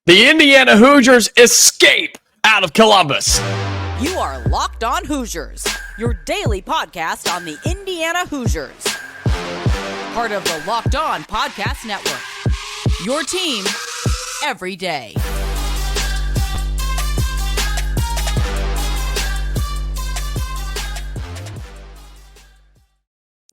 The Indiana Hoosiers escape out of Columbus. You are Locked On Hoosiers, your daily podcast on the Indiana Hoosiers. Part of the Locked On Podcast Network. Your team every day.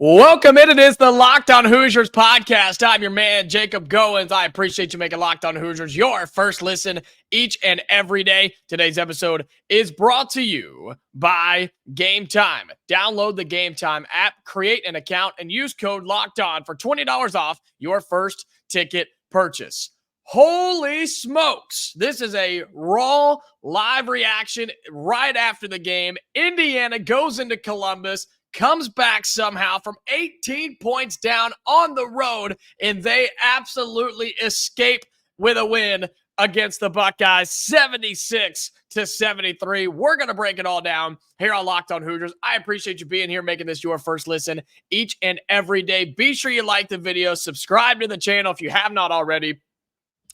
Welcome in. It is the Locked On Hoosiers podcast. I'm your man, Jacob Goins. I appreciate you making Locked On Hoosiers your first listen each and every day. Today's episode is brought to you by Game Time. Download the Game Time app, create an account, and use code Locked On for $20 off your first ticket purchase. Holy smokes. This is a raw live reaction right after the game. Indiana goes into Columbus, comes back somehow from 18 points down on the road, and they absolutely escape with a win against the Buckeyes, 76-73. We're going to break it all down here on Locked On Hoosiers. I appreciate you being here, making this your first listen each and every day. Be sure you like the video, subscribe to the channel if you have not already.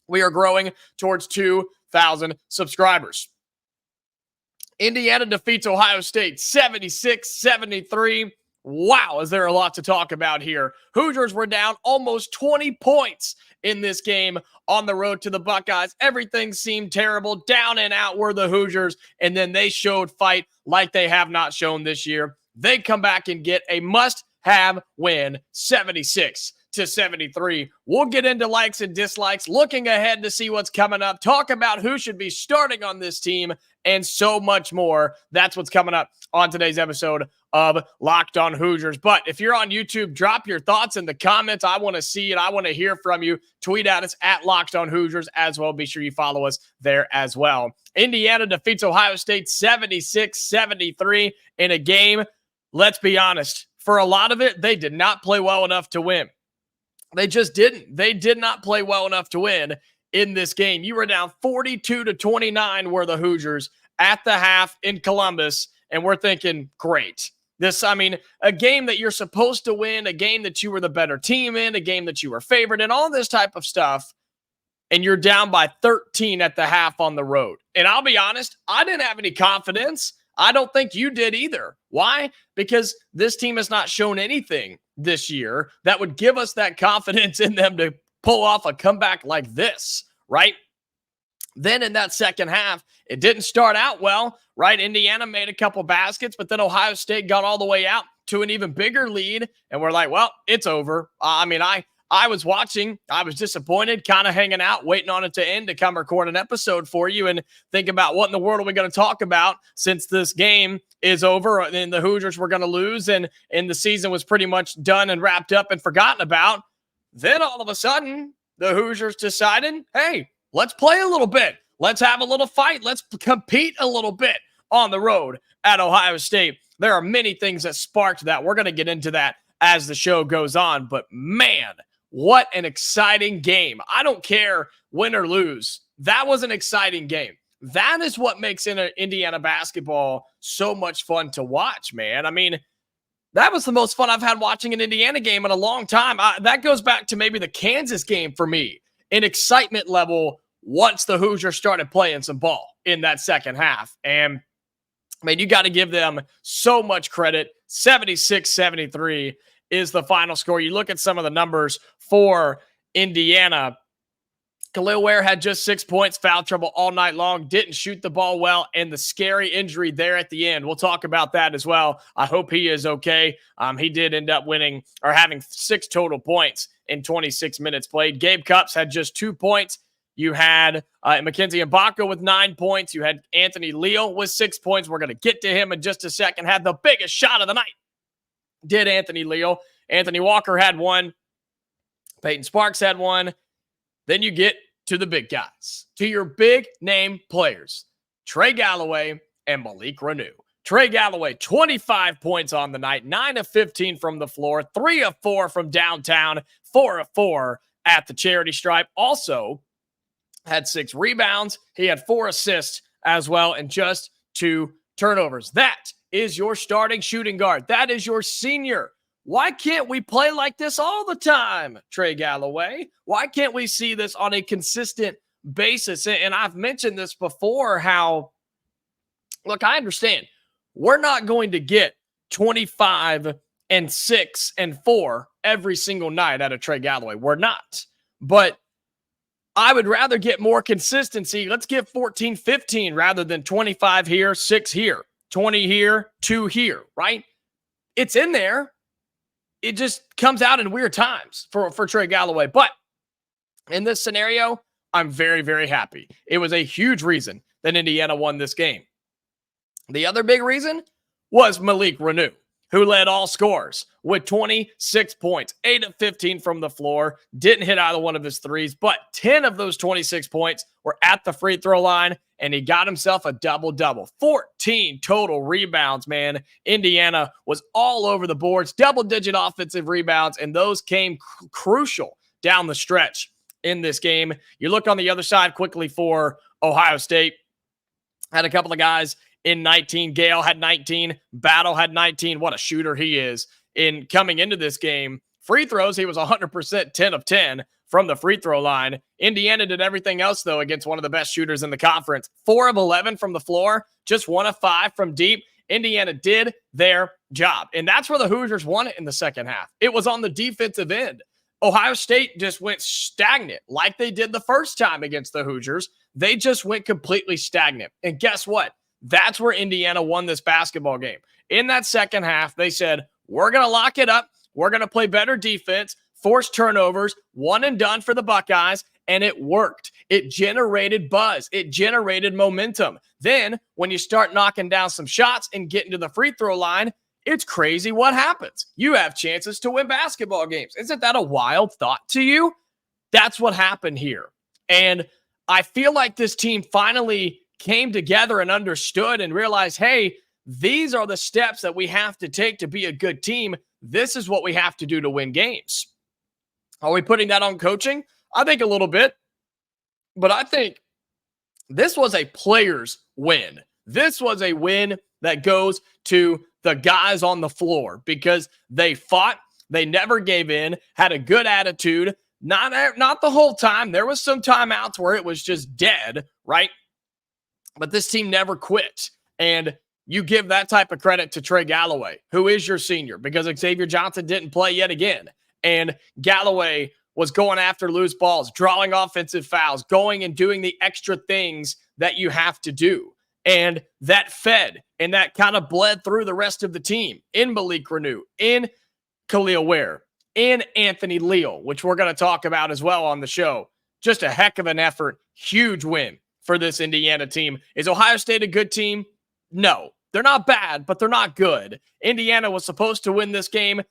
We are growing towards 2,000 subscribers. Indiana defeats Ohio State 76-73. Wow, is there a lot to talk about here. Hoosiers were down almost 20 points in this game on the road to the Buckeyes. Everything seemed terrible. Down and out were the Hoosiers, and then they showed fight like they have not shown this year. They come back and get a must-have win, 76-73. We'll get into likes and dislikes, looking ahead to see what's coming up, talk about who should be starting on this team, and so much more. That's what's coming up on today's episode of Locked On Hoosiers. But if you're on YouTube, drop your thoughts in the comments. I want to see it. I want to hear from you. Tweet at us at Locked On Hoosiers as well. Be sure you follow us there as well. Indiana defeats Ohio State 76-73 in a game. Let's be honest. For a lot of it, they did not play well enough to win. They just didn't. They did not play well enough to win in this game. You were down 42-29 were the Hoosiers at the half in Columbus, and we're thinking, great. A game that you're supposed to win, a game that you were the better team in, a game that you were favored in, all this type of stuff, and you're down by 13 at the half on the road. And I'll be honest, I didn't have any confidence. I don't think you did either. Why? Because this team has not shown anything this year that would give us that confidence in them to pull off a comeback like this, right? Then in that second half, it didn't start out well, right? Indiana made a couple baskets, but then Ohio State got all the way out to an even bigger lead, and we're like, well, it's over. I was watching. I was disappointed, kind of hanging out, waiting on it to end to come record an episode for you and think about what in the world are we going to talk about since this game is over and the Hoosiers were going to lose and the season was pretty much done and wrapped up and forgotten about. Then all of a sudden, the Hoosiers decided, hey, let's play a little bit. Let's have a little fight. Let's compete a little bit on the road at Ohio State. There are many things that sparked that. We're going to get into that as the show goes on. But man, what an exciting game. I don't care win or lose. That was an exciting game. That is what makes Indiana basketball so much fun to watch, man. I mean, that was the most fun I've had watching an Indiana game in a long time. That goes back to maybe the Kansas game for me in excitement level once the Hoosiers started playing some ball in that second half. And, I mean, you got to give them so much credit. 76-73 is the final score. You look at some of the numbers for Indiana. Kel'el Ware had just 6 points, foul trouble all night long, didn't shoot the ball well, and the scary injury there at the end. We'll talk about that as well. I hope he is okay. He did end up winning or having 6 total points in 26 minutes played. Gabe Cupps had just 2 points. You had Mackenzie Mbaka with 9 points. You had Anthony Leal with 6 points. We're going to get to him in just a second. Had the biggest shot of the night. Did Anthony Leal. Anthony Walker had 1. Peyton Sparks had 1. Then you get to the big guys, to your big name players, Trey Galloway and Malik Reneau. Trey Galloway, 25 points on the night, 9 of 15 from the floor, 3 of 4 from downtown, 4 of 4 at the charity stripe. Also had 6 rebounds. He had 4 assists as well and just 2 turnovers. That is your starting shooting guard. That is your senior. Why can't we play like this all the time, Trey Galloway? Why can't we see this on a consistent basis. And I've mentioned this before, how, look, I understand we're not going to get 25 and 6 and 4 every single night out of Trey Galloway. We're not. But I would rather get more consistency. Let's get 14, 15 rather than 25 here, 6 here, 20 here, 2 here, right? It's in there. It just comes out in weird times for Trey Galloway. But in this scenario, I'm very, very happy. It was a huge reason that Indiana won this game. The other big reason was Malik Reneau, who led all scorers with 26 points, 8 of 15 from the floor, didn't hit either one of his threes, but 10 of those 26 points were at the free throw line, and he got himself a double-double. 14 total rebounds, man. Indiana was all over the boards, double-digit offensive rebounds, and those came crucial down the stretch in this game. You look on the other side quickly for Ohio State. Had a couple of guys in 19. Gale had 19. Battle had 19. What a shooter he is. In coming into this game, free throws, he was 100%, 10 of 10 from the free throw line. Indiana did everything else, though, against one of the best shooters in the conference. 4 of 11 from the floor, just 1 of 5 from deep. Indiana did their job, and that's where the Hoosiers won it in the second half. It was on the defensive end. Ohio State just went stagnant like they did the first time against the Hoosiers. They just went completely stagnant. And guess what? That's where Indiana won this basketball game. In that second half, they said, we're going to lock it up. We're going to play better defense, force turnovers, one and done for the Buckeyes, and it worked. It generated buzz. It generated momentum. Then, when you start knocking down some shots and getting to the free throw line, it's crazy what happens. You have chances to win basketball games. Isn't that a wild thought to you? That's what happened here. And I feel like this team finally came together and understood and realized, hey, these are the steps that we have to take to be a good team. This is what we have to do to win games. Are we putting that on coaching? I think a little bit. But I think this was a player's win. This was a win that goes to the guys on the floor because they fought, they never gave in, had a good attitude. Not the whole time. There was some timeouts where it was just dead, right? But this team never quit. And you give that type of credit to Trey Galloway, who is your senior, because Xavier Johnson didn't play yet again. And Galloway was going after loose balls, drawing offensive fouls, going and doing the extra things that you have to do. And that fed, and that kind of bled through the rest of the team in Malik Reneau, in Kel'el Ware, in Anthony Leal, which we're going to talk about as well on the show. Just a heck of an effort. Huge win for this Indiana team. Is Ohio State a good team? No. They're not bad, but they're not good. Indiana was supposed to win this game.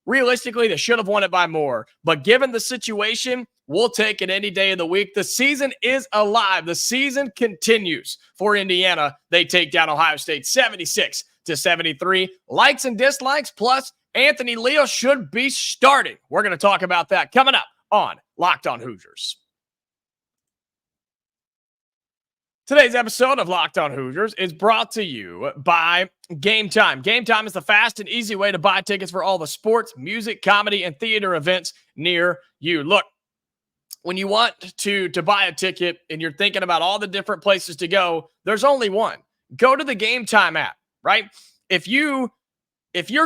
Realistically, they should have won it by more. But given the situation, we'll take it any day of the week. The season is alive. The season continues for Indiana. They take down Ohio State 76-73. Likes and dislikes, plus Anthony Leal should be starting. We're going to talk about that coming up on Locked On Hoosiers. Today's episode of Locked On Hoosiers is brought to you by Game Time. Game Time is the fast and easy way to buy tickets for all the sports, music, comedy, and theater events near you. Look, when you want to buy a ticket and you're thinking about all the different places to go, there's only one. Go to the Game Time app, right? If you're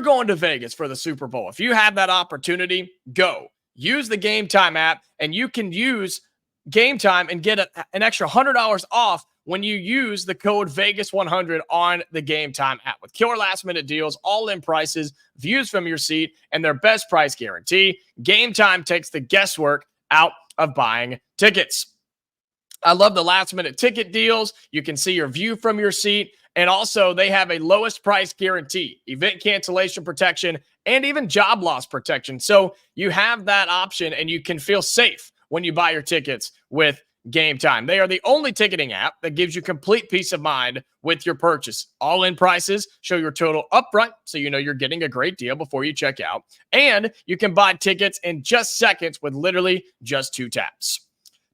going to Vegas for the Super Bowl, if you have that opportunity, go. Use the Game Time app, and you can use Game Time and get an extra $100 off when you use the code Vegas100 on the Game Time app. With killer last-minute deals, all-in prices, views from your seat, and their best price guarantee, Game Time takes the guesswork out of buying tickets. I love the last-minute ticket deals. You can see your view from your seat, and also they have a lowest price guarantee, event cancellation protection, and even job loss protection. So you have that option, and you can feel safe when you buy your tickets with Game Time. They are the only ticketing app that gives you complete peace of mind with your purchase. All-in prices show your total upfront, so you know you're getting a great deal before you check out. And you can buy tickets in just seconds with literally just 2 taps.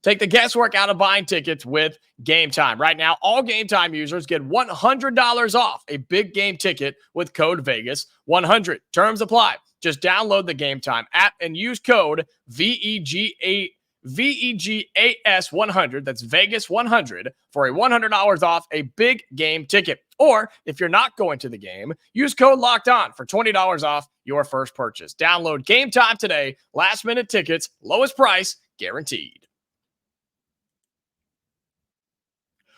Take the guesswork out of buying tickets with Game Time. Right now, all Game Time users get $100 off a big game ticket with code Vegas100. Terms apply. Just download the Game Time app and use code VEG8 VEGAS 100, that's Vegas 100, for a $100 off a big game ticket. Or if you're not going to the game, use code Locked On for $20 off your first purchase. Download Game Time today. Last minute tickets, lowest price guaranteed.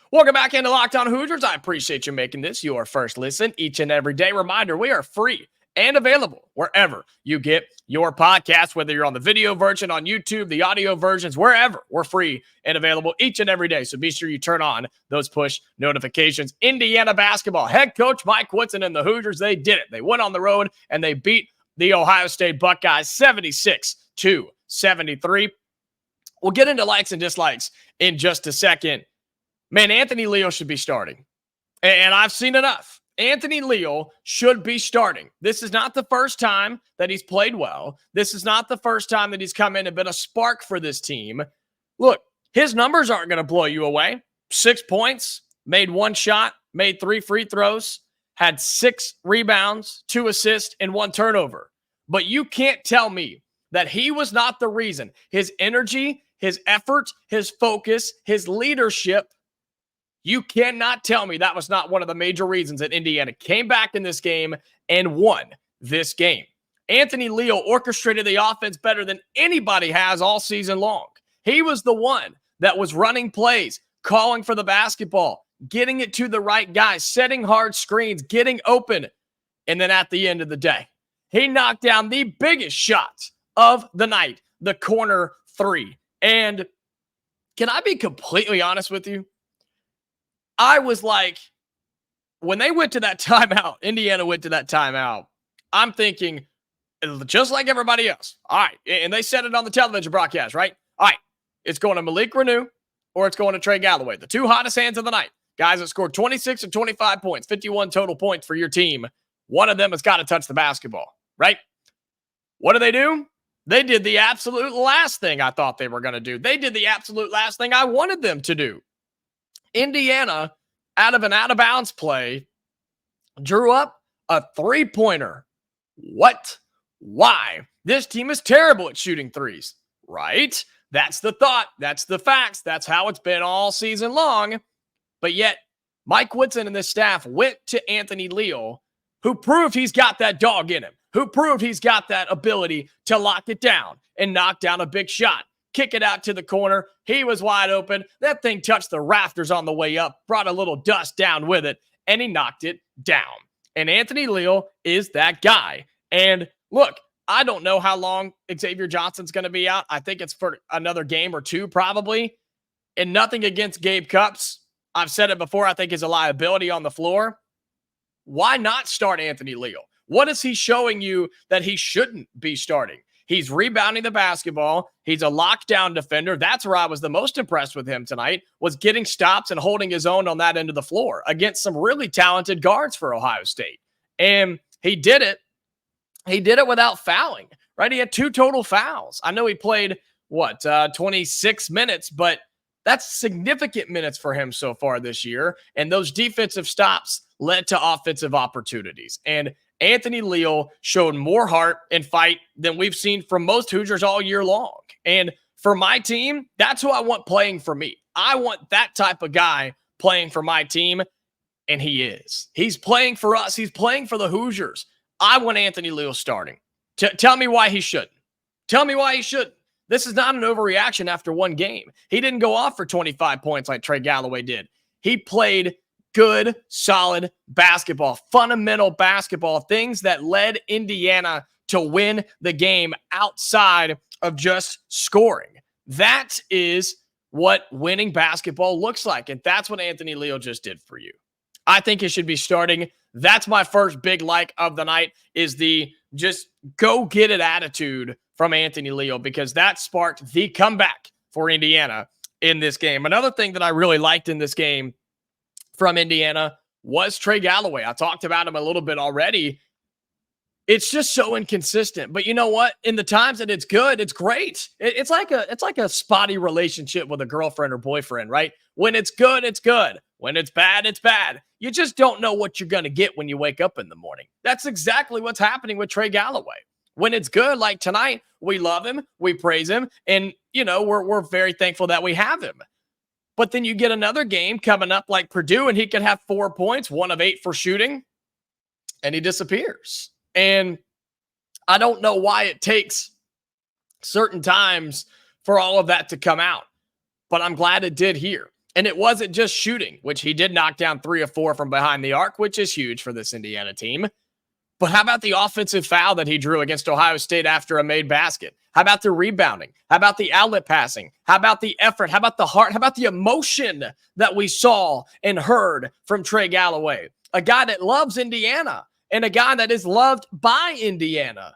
Welcome back into Locked On Hoosiers. I appreciate you making this your first listen each and every day. Reminder, we are free and available wherever you get your podcast, whether you're on the video version on YouTube, the audio versions, wherever. We're free and available each and every day. So be sure you turn on those push notifications. Indiana basketball head coach Mike Woodson and the Hoosiers, they did it. They went on the road and they beat the Ohio State Buckeyes 76-73. We'll get into likes and dislikes in just a second. Man, Anthony Leal should be starting. And I've seen enough. Anthony Leal should be starting. This is not the first time that he's played well. This is not the first time that he's come in and been a spark for this team. Look, his numbers aren't going to blow you away. 6 points, made 1 shot, made 3 free throws, had 6 rebounds, 2 assists, and 1 turnover. But you can't tell me that he was not the reason. His energy, his effort, his focus, his leadership, you cannot tell me that was not one of the major reasons that Indiana came back in this game and won this game. Anthony Leal orchestrated the offense better than anybody has all season long. He was the one that was running plays, calling for the basketball, getting it to the right guys, setting hard screens, getting open. And then at the end of the day, he knocked down the biggest shot of the night, the corner 3. And can I be completely honest with you? I was like, when they went to that timeout, Indiana went to that timeout, I'm thinking, just like everybody else. All right. And they said it on the television broadcast, right? All right. It's going to Malik Reneau or it's going to Trey Galloway, the 2 hottest hands of the night. Guys that scored 26 and 25 points, 51 total points for your team. One of them has got to touch the basketball, right? What do? They did the absolute last thing I thought they were going to do. They did the absolute last thing I wanted them to do. Indiana, out of an out-of-bounds play, drew up a 3-pointer. What? Why? This team is terrible at shooting threes, right? That's the thought. That's the facts. That's how it's been all season long. But yet, Mike Woodson and this staff went to Anthony Leal, who proved he's got that dog in him, who proved he's got that ability to lock it down and knock down a big shot. Kick it out to the corner. He was wide open. That thing touched the rafters on the way up, brought a little dust down with it, and he knocked it down. And Anthony Leal is that guy. And look, I don't know how long Xavier Johnson's going to be out. I think it's for another game or 2 probably. And nothing against Gabe Cupps. I've said it before. I think he's a liability on the floor. Why not start Anthony Leal? What is he showing you that he shouldn't be starting? He's rebounding the basketball. He's a lockdown defender. That's where I was the most impressed with him tonight, was getting stops and holding his own on that end of the floor against some really talented guards for Ohio State. And he did it. He did it without fouling, right? He had 2 total fouls. I know he played, 26 minutes, but that's significant minutes for him so far this year. And those defensive stops led to offensive opportunities. And Anthony Leal showed more heart and fight than we've seen from most Hoosiers all year long. And for my team, that's who I want playing for me. I want that type of guy playing for my team, and he is. He's playing for us. He's playing for the Hoosiers. I want Anthony Leal starting. Tell me why he shouldn't. Tell me why he shouldn't. This is not an overreaction after 1 game. He didn't go off for 25 points like Trey Galloway did. He played good, solid basketball, fundamental basketball, things that led Indiana to win the game outside of just scoring. That is what winning basketball looks like, and that's what Anthony Leal just did for you. I think he should be starting. That's my first big like of the night, is the just go get it attitude from Anthony Leal, because that sparked the comeback for Indiana in this game. Another thing that I really liked in this game from Indiana was Trey Galloway. I talked about him a little bit already. It's just so inconsistent. But you know what? In the times that it's good, it's great. It's like a spotty relationship with a girlfriend or boyfriend, right? When it's good, it's good. When it's bad, it's bad. You just don't know what you're going to get when you wake up in the morning. That's exactly what's happening with Trey Galloway. When it's good, like tonight, we love him, we praise him, and, we're very thankful that we have him. But then you get another game coming up like Purdue, and he could have 4 points, 1 of 8 for shooting, and he disappears. And I don't know why it takes certain times for all of that to come out, but I'm glad it did here. And it wasn't just shooting, which he did knock down 3 of 4 from behind the arc, which is huge for this Indiana team. But how about the offensive foul that he drew against Ohio State after a made basket? How about the rebounding? How about the outlet passing? How about the effort? How about the heart? How about the emotion that we saw and heard from Trey Galloway? A guy that loves Indiana and a guy that is loved by Indiana.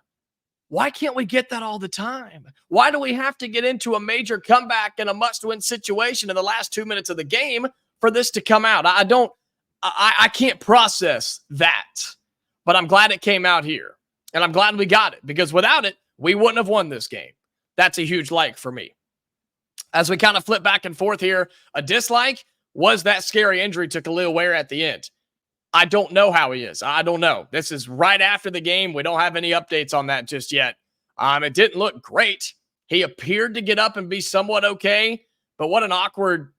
Why can't we get that all the time? Why do we have to get into a major comeback and a must-win situation in the last 2 minutes of the game for this to come out? I can't process that. But I'm glad it came out here. And I'm glad we got it, because without it, we wouldn't have won this game. That's a huge like for me. As we kind of flip back and forth here, a dislike was that scary injury to Kel'el Ware at the end. I don't know how he is. I don't know. This is right after the game. We don't have any updates on that just yet. It didn't look great. He appeared to get up and be somewhat okay, but what an awkward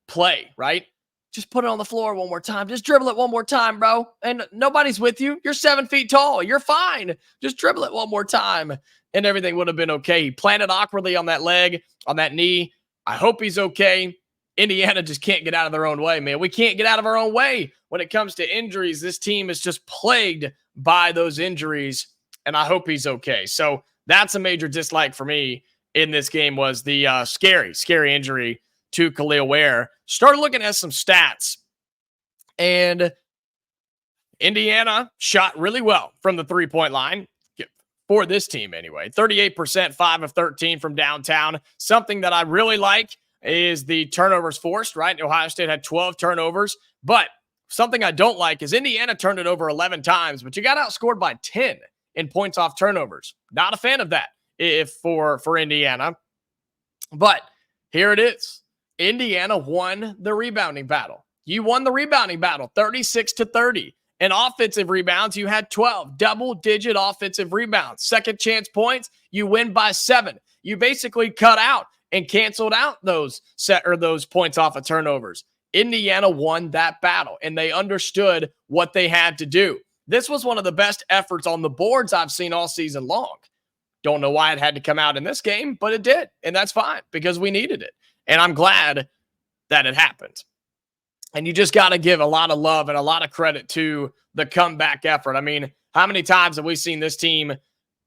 play, right? Just put it on the floor one more time. Just dribble it one more time, bro. And nobody's with you. You're 7 feet tall. You're fine. Just dribble it one more time, and everything would have been okay. He planted awkwardly on that leg, on that knee. I hope he's okay. Indiana just can't get out of their own way, man. We can't get out of our own way when it comes to injuries. This team is just plagued by those injuries, and I hope he's okay. So that's a major dislike for me in this game, was the scary injury to Kel'el Ware. Started looking at some stats, and Indiana shot really well from the three-point line for this team anyway. 38%, 5 of 13 from downtown. Something that I really like is the turnovers forced, right? Ohio State had 12 turnovers, but something I don't like is Indiana turned it over 11 times, but you got outscored by 10 in points off turnovers. Not a fan of that for Indiana, but here it is. Indiana won the rebounding battle. You won the rebounding battle, 36-30. In offensive rebounds, you had 12 double-digit offensive rebounds. Second chance points, you win by 7. You basically cut out and canceled out those points off of turnovers. Indiana won that battle, and they understood what they had to do. This was one of the best efforts on the boards I've seen all season long. Don't know why it had to come out in this game, but it did, and that's fine because we needed it. And I'm glad that it happened. And you just got to give a lot of love and a lot of credit to the comeback effort. I mean, how many times have we seen this team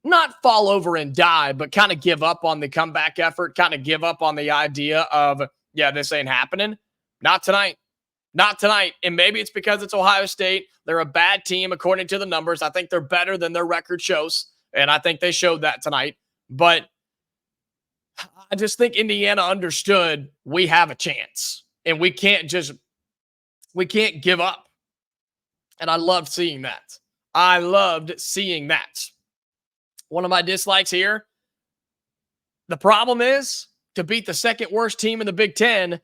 not fall over and die, but kind of give up on the comeback effort, kind of give up on the idea of, yeah, this ain't happening? Not tonight. Not tonight. And maybe it's because it's Ohio State. They're a bad team according to the numbers. I think they're better than their record shows, and I think they showed that tonight. But I just think Indiana understood we have a chance, and we can't give up. And I loved seeing that. One of my dislikes here, the problem is, to beat the second worst team in the Big Ten,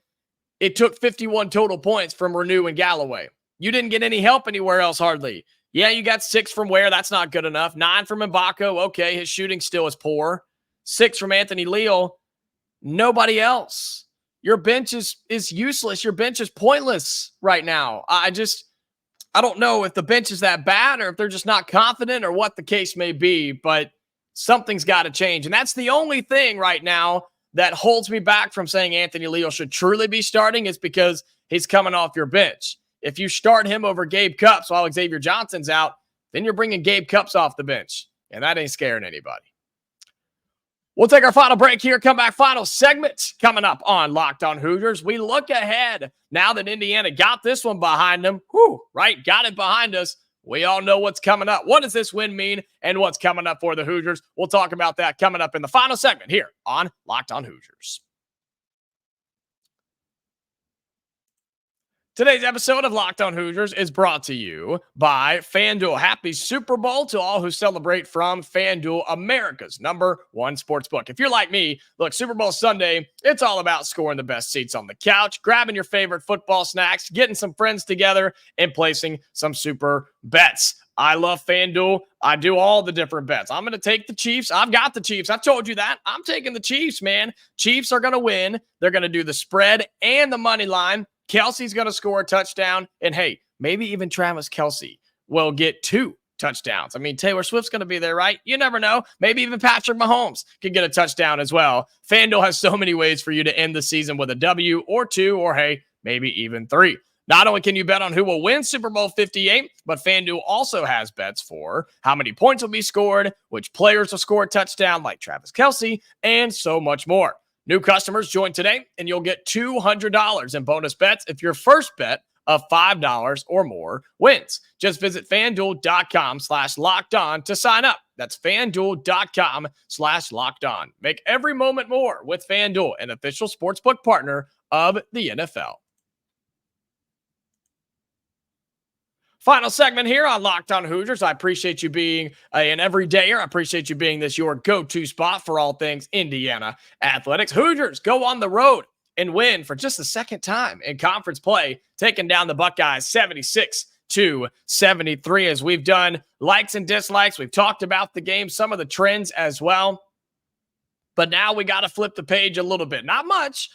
it took 51 total points from Reneau and Galloway. You didn't get any help anywhere else hardly. Yeah, you got 6 from Ware. That's not good enough. 9 from Mbako. Okay, his shooting still is poor. 6 from Anthony Leal. Nobody else. Your bench is useless. Your bench is pointless right now. I don't know if the bench is that bad or if they're just not confident or what the case may be, but something's got to change. And that's the only thing right now that holds me back from saying Anthony Leal should truly be starting, is because he's coming off your bench. If you start him over Gabe Cupps while Xavier Johnson's out, then you're bringing Gabe Cupps off the bench, and that ain't scaring anybody. We'll take our final break here. Come back, final segment coming up on Locked On Hoosiers. We look ahead now that Indiana got this one behind them. Right? Got it behind us. We all know what's coming up. What does this win mean and what's coming up for the Hoosiers? We'll talk about that coming up in the final segment here on Locked On Hoosiers. Today's episode of Locked On Hoosiers is brought to you by FanDuel. Happy Super Bowl to all who celebrate from FanDuel, America's #1 sportsbook. If you're like me, look, Super Bowl Sunday, it's all about scoring the best seats on the couch, grabbing your favorite football snacks, getting some friends together, and placing some super bets. I love FanDuel. I do all the different bets. I'm going to take the Chiefs. I've got the Chiefs. I told you that. I'm taking the Chiefs, man. Chiefs are going to win. They're going to do the spread and the money line. Kelsey's going to score a touchdown. And hey, maybe even Travis Kelce will get 2 touchdowns. I mean, Taylor Swift's going to be there, right? You never know. Maybe even Patrick Mahomes could get a touchdown as well. FanDuel has so many ways for you to end the season with a W or 2 or, hey, maybe even 3. Not only can you bet on who will win Super Bowl 58, but FanDuel also has bets for how many points will be scored, which players will score a touchdown like Travis Kelce, and so much more. New customers join today, and you'll get $200 in bonus bets if your first bet of $5 or more wins. Just visit FanDuel.com/LockedOn to sign up. That's FanDuel.com/LockedOn. Make every moment more with FanDuel, an official sportsbook partner of the NFL. Final segment here on Locked On Hoosiers. I appreciate you being an everydayer. I appreciate you being your go-to spot for all things Indiana athletics. Hoosiers go on the road and win for just the second time in conference play, taking down the Buckeyes 76-73. As we've done likes and dislikes, we've talked about the game, some of the trends as well. But now we got to flip the page a little bit. Not much,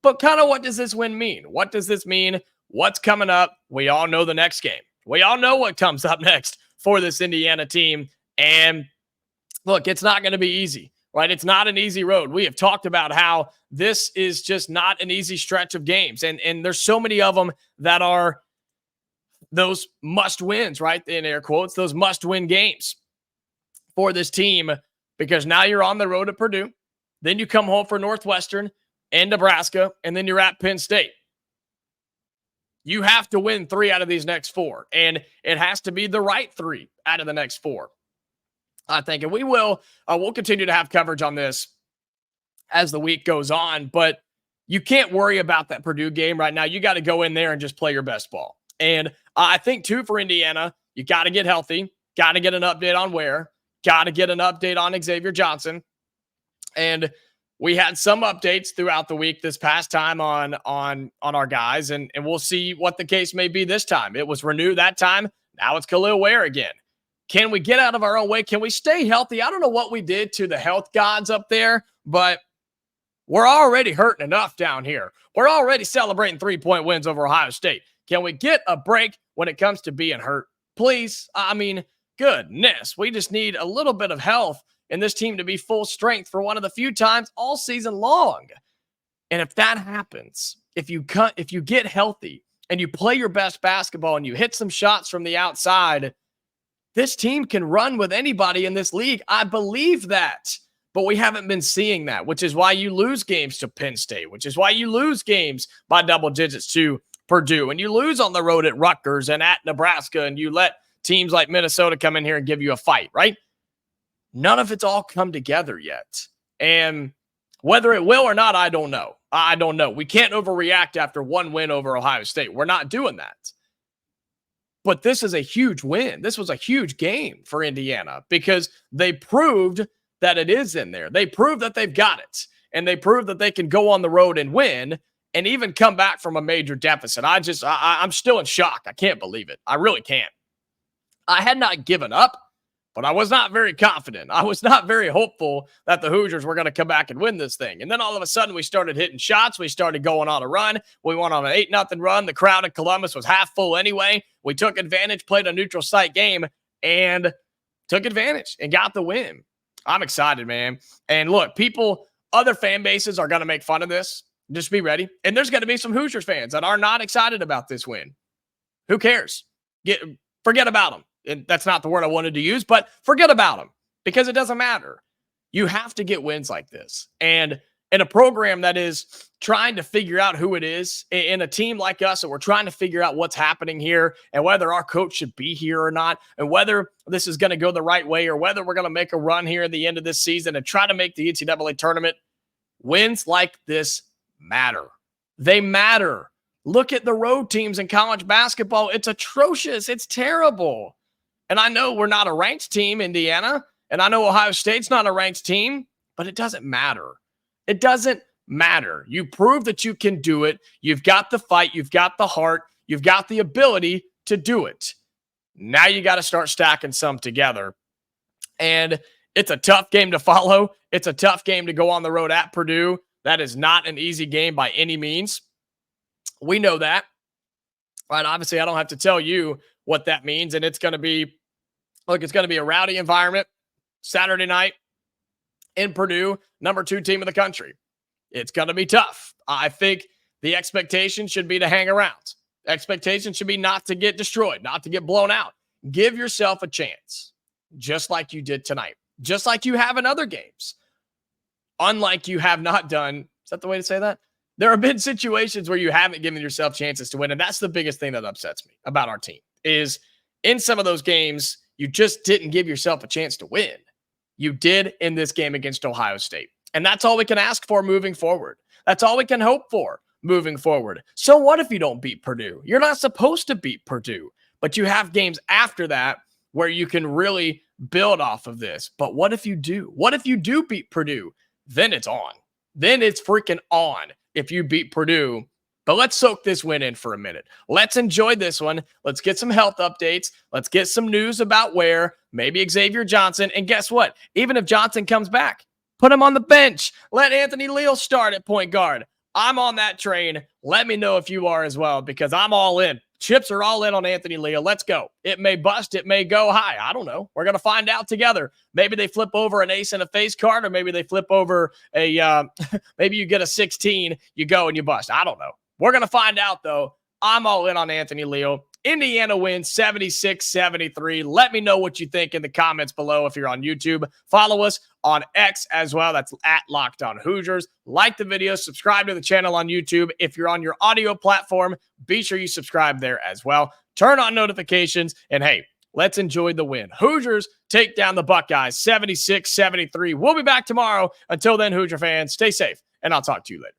but kind of what does this win mean? What does this mean? What's coming up? We all know the next game. We all know what comes up next for this Indiana team. And look, it's not going to be easy, right? It's not an easy road. We have talked about how this is just not an easy stretch of games. And there's so many of them that are those must wins, right? In air quotes, those must win games for this team, because now you're on the road at Purdue. Then you come home for Northwestern and Nebraska, and then you're at Penn State. You have to win 3 out of these next 4, and it has to be the right 3 out of the next 4, I think. And we'll continue to have coverage on this as the week goes on, but you can't worry about that Purdue game right now. You got to go in there and just play your best ball. And I think, too, for Indiana, you got to get healthy, got to get an update on Ware, got to get an update on Xavier Johnson. And we had some updates throughout the week this past time on our guys, and we'll see what the case may be this time. It was Reneau that time. Now it's Kel'el Ware again. Can we get out of our own way? Can we stay healthy? I don't know what we did to the health gods up there, but we're already hurting enough down here. We're already celebrating 3-point wins over Ohio State. Can we get a break when it comes to being hurt? Please. I mean, goodness, we just need a little bit of health and this team to be full strength for one of the few times all season long. And if that happens, if you get healthy and you play your best basketball and you hit some shots from the outside, this team can run with anybody in this league. I believe that. But we haven't been seeing that, which is why you lose games to Penn State, which is why you lose games by double digits to Purdue, and you lose on the road at Rutgers and at Nebraska, and you let teams like Minnesota come in here and give you a fight, right? None of it's all come together yet. And whether it will or not, I don't know. I don't know. We can't overreact after one win over Ohio State. We're not doing that. But this is a huge win. This was a huge game for Indiana because they proved that it is in there. They proved that they've got it. And they proved that they can go on the road and win and even come back from a major deficit. I'm still in shock. I can't believe it. I really can't. I had not given up, but I was not very confident. I was not very hopeful that the Hoosiers were going to come back and win this thing. And then all of a sudden we started hitting shots. We started going on a run. We went on an 8-0 run. The crowd in Columbus was half full anyway. We took advantage, played a neutral site game, and took advantage and got the win. I'm excited, man. And look, other fan bases are going to make fun of this. Just be ready. And there's going to be some Hoosiers fans that are not excited about this win. Who cares? Forget about them. And that's not the word I wanted to use, but forget about them because it doesn't matter. You have to get wins like this. And in a program that is trying to figure out who it is, in a team like us, that we're trying to figure out what's happening here and whether our coach should be here or not, and whether this is going to go the right way or whether we're going to make a run here at the end of this season and try to make the NCAA tournament, wins like this matter. They matter. Look at the road teams in college basketball. It's atrocious. It's terrible. And I know we're not a ranked team, Indiana, and I know Ohio State's not a ranked team, but it doesn't matter. It doesn't matter. You prove that you can do it. You've got the fight. You've got the heart. You've got the ability to do it. Now you got to start stacking some together. And it's a tough game to follow. It's a tough game to go on the road at Purdue. That is not an easy game by any means. We know that. Right? Obviously, I don't have to tell you what that means. And it's going to be, it's going to be a rowdy environment Saturday night in Purdue, number 2 team in the country. It's going to be tough. I think the expectation should be to hang around. Expectation should be not to get destroyed, not to get blown out. Give yourself a chance, just like you did tonight, just like you have in other games. Unlike you have not done, is that the way to say that? There have been situations where you haven't given yourself chances to win, and that's the biggest thing that upsets me about our team, is in some of those games, you just didn't give yourself a chance to win. You did in this game against Ohio State, and that's all we can ask for moving forward. That's all we can hope for moving forward. So what if you don't beat Purdue? You're not supposed to beat Purdue, but you have games after that where you can really build off of this. But what if you do? What if you do beat Purdue? Then it's on. Then it's freaking on if you beat Purdue. But let's soak this win in for a minute. Let's enjoy this one. Let's get some health updates. Let's get some news about Ware, maybe Xavier Johnson. And guess what? Even if Johnson comes back, put him on the bench. Let Anthony Leal start at point guard. I'm on that train. Let me know if you are as well, because I'm all in. Chips are all in on Anthony Leal. Let's go. It may bust. It may go high. I don't know. We're going to find out together. Maybe they flip over an ace and a face card, or maybe they flip over a, maybe you get a 16, you go and you bust. I don't know. We're going to find out, though. I'm all in on Anthony Leal. Indiana wins 76-73. Let me know what you think in the comments below if you're on YouTube. Follow us on X as well. That's at Locked On Hoosiers. Like the video. Subscribe to the channel on YouTube. If you're on your audio platform, be sure you subscribe there as well. Turn on notifications. And hey, let's enjoy the win. Hoosiers take down the Buckeyes 76-73. We'll be back tomorrow. Until then, Hoosier fans, stay safe, and I'll talk to you later.